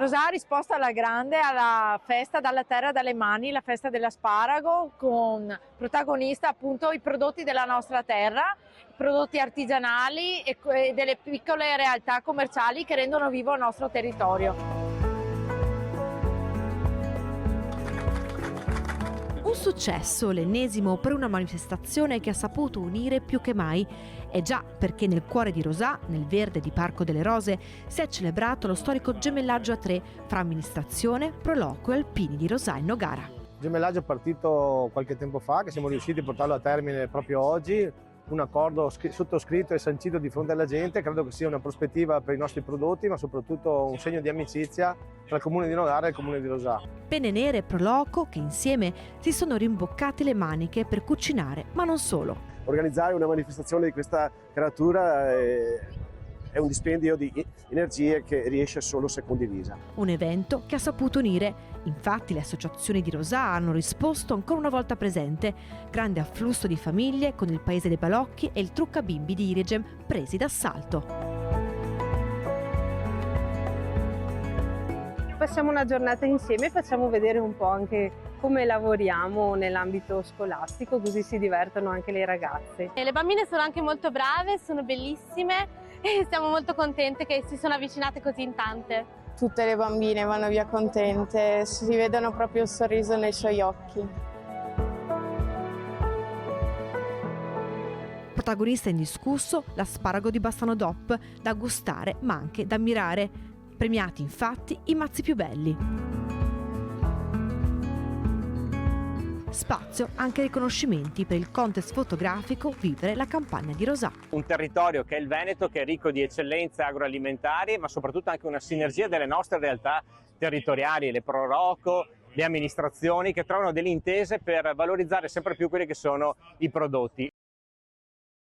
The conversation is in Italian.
Rosà ha risposto alla grande alla festa dalla terra dalle mani, la festa dell'asparago, con protagonista appunto i prodotti della nostra terra, prodotti artigianali e delle piccole realtà commerciali che rendono vivo il nostro territorio. Un successo, l'ennesimo, per una manifestazione che ha saputo unire più che mai. E già perché nel cuore di Rosà, nel verde di Parco delle Rose, si è celebrato lo storico gemellaggio a tre fra amministrazione, Proloco e Alpini di Rosà e Nogara. Il gemellaggio è partito qualche tempo fa, che siamo riusciti a portarlo a termine proprio oggi. Un accordo sottoscritto e sancito di fronte alla gente, credo che sia una prospettiva per i nostri prodotti, ma soprattutto un segno di amicizia tra il comune di Nogara e il comune di Rosà. Penne Nere e Proloco che insieme si sono rimboccati le maniche per cucinare, ma non solo. Organizzare una manifestazione di questa caratura è un dispendio di energie che riesce solo se condivisa. Un evento che ha saputo unire. Infatti le associazioni di Rosà hanno risposto ancora una volta presente. Grande afflusso di famiglie con il Paese dei Balocchi e il Trucca Bimbi di Irigem presi d'assalto. Passiamo una giornata insieme e facciamo vedere un po' anche come lavoriamo nell'ambito scolastico, così si divertono anche le ragazze. Le bambine sono anche molto brave, sono bellissime e siamo molto contente che si sono avvicinate così in tante. Tutte le bambine vanno via contente, si vedono proprio il sorriso nei suoi occhi. Protagonista indiscusso, l'asparago di Bassano DOP, da gustare ma anche da ammirare. Premiati infatti i mazzi più belli. Spazio anche ai riconoscimenti per il contest fotografico Vivere la campagna di Rosà. Un territorio che è il Veneto, che è ricco di eccellenze agroalimentari, ma soprattutto anche una sinergia delle nostre realtà territoriali, le Proloco, le amministrazioni che trovano delle intese per valorizzare sempre più quelli che sono i prodotti.